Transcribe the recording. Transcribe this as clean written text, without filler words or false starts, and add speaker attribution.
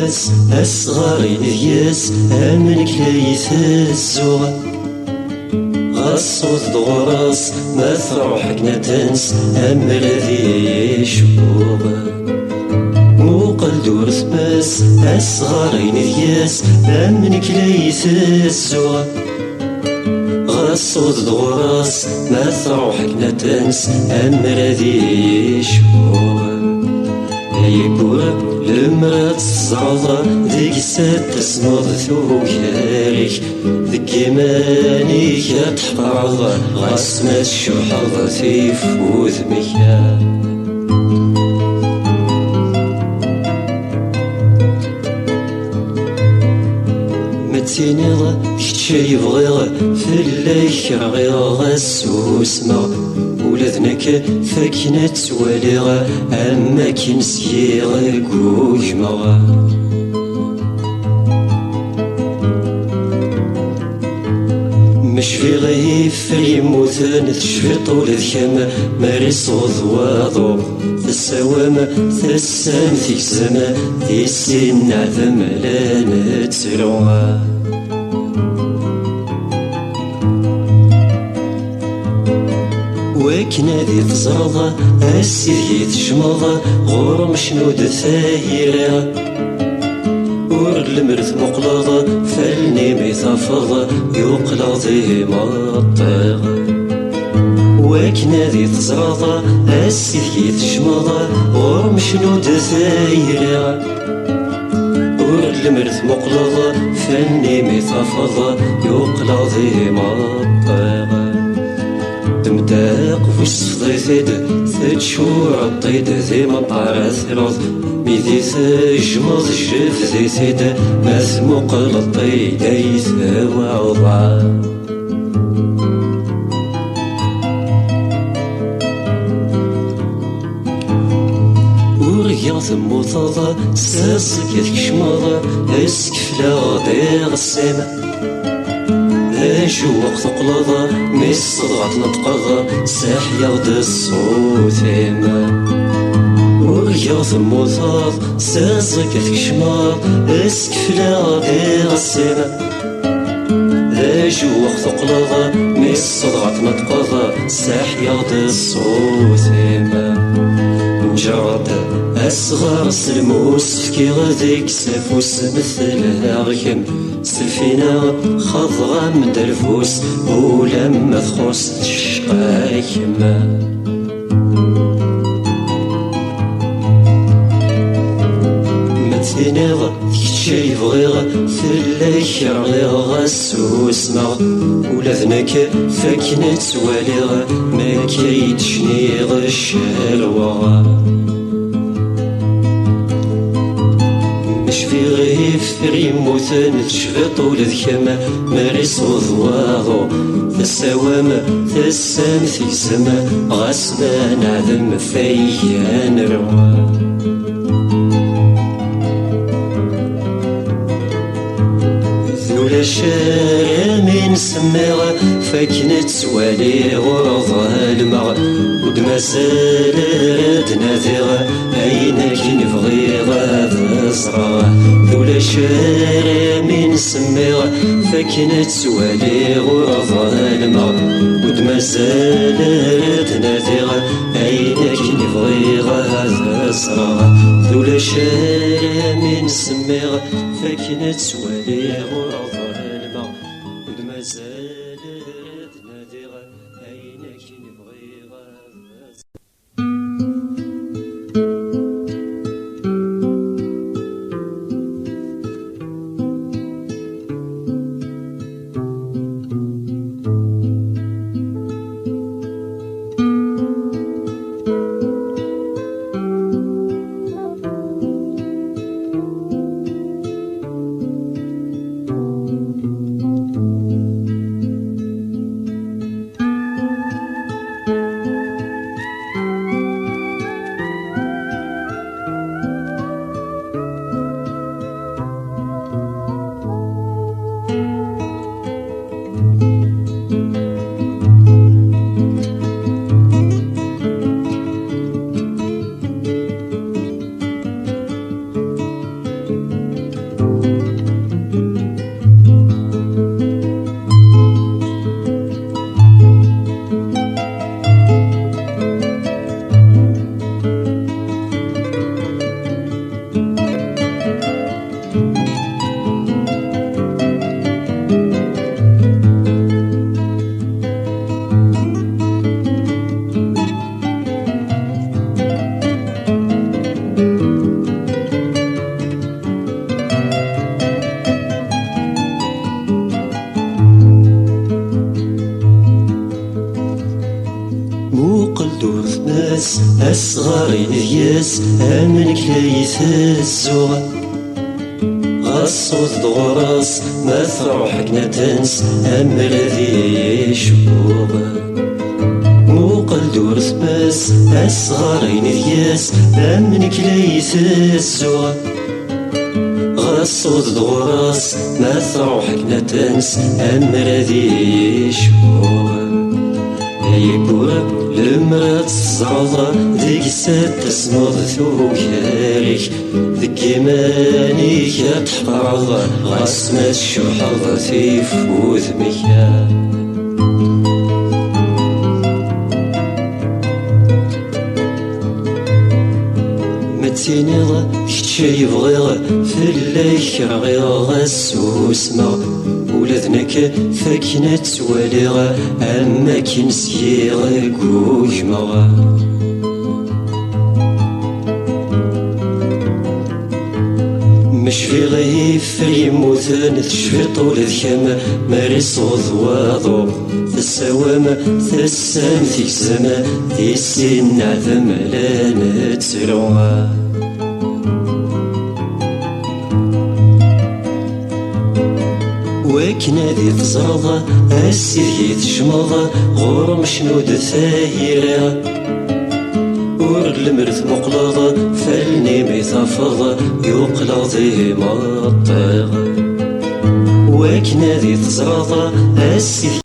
Speaker 1: الناس أصغر يس أمنك ليث الزوغ غصوت دغراس ما تروح كنا تنس أم الذي يشوغ وقل دورث بس أصغر يس أمنك ليث الزوغ غصوت دغراس ما تروح كنا تنس أم الذي يشوغ يقول المرات الصعدة ديك السات تسنوض ثوكاريك ذك إيمانيك تحفظ غاسمة الشحظ في فوذ مياه متينيض كتشي بغيغ في الليك رغيغ السوسمة ولذنك فاكنة تواليغ أما كنسيغ قوجمغ مش في غيف يموتن تشفي طول ذكام ماري صوض واضو تساوم تسام في السما تيسين عذم لا نتسروها وكنا ذي تزرض السيدي تشمض غور مشنود ثايرة ور المرث مقلض فالني ميثافض يقلض مطيغ وكنا ذي تزرض السيدي تشمض غور مشنود ثايرة ور المرث مقلض فالني ميثافض يقلض مطيغ تمداق وش صفضيثيد تتشور الطيد ذي مطارة ثلوث ميذي تجمض الجف ذي ثيد ما ثمقل الطيد يثوى وضع ورقيا ثموثض ساسك يتكشمض اسكفلا ضيغ السما اجو وقت قلضة ميس صدغة نطقضة ساح يغد الصوت إما وريا ثموثاض سازك تكشماض اسكفلا غدير السما اجو وقت قلضة ميس صدغة نطقضة ساح يغد الصوت إما نجرد أصغر سلموس فكي غديك سافوس مثلها غيم سلفينا خضغة من درفوس ولما تخص تشقى كما متينيض تكتشي بغيغ ثلاك رغيغ السوسمة ولا ذنك فاكنة تواليغ ما كيتشنيغ الشالوغ في غيف ريموتن تشفط ولذكما ماري صوض واضو تساوام تسام في السما غاسنا نعذم فيان روا ذولا شارع من سماغ فاكنة توالي غرضها المغ ودما سالرد ناذيغ أين كي نبغيغ ذا ذولا شارع من سماغ فاكنة توالي غرضها المغ ودما سالرد ناذيغ أين كي نبغيغ ذا ذولا شارع من سماغ فاكنة توالي غرضها المغ ودما سالرد ناذيغ أين كي نبغيغ يس أمنك ليث الزوغ غصوت دغراس ما تروح كنا تنس أمر ذي شبوغ وقل دورث بس أصغرين ذياس أمنك ليث الزوغ غصوت دغراس ما تروح كنا تنس أمر ذي شبوغ يقول المرات الصعدة ذيك سات تسنوض ثوكاريك ذيك مانيك تحفظ غاسمة الشحظ في فوذ ميا متينيض كتشي بغيغ في الليك رغيغ غسوسما ولذنك فكنا تواليغ أما كنسيغ قوجمغ مش في غيف يموتن تشفي طول ذكام ماري صوض واضو تساوم تسام في الزمان دي السن عذم لا نتسروها وكنا ذي تزرض السيدي تشمض غرم شنود ثايرة ور المرث مقلض فالني ميثافض يقلض ذي مطيغ وكنا ذي تزرض السيدي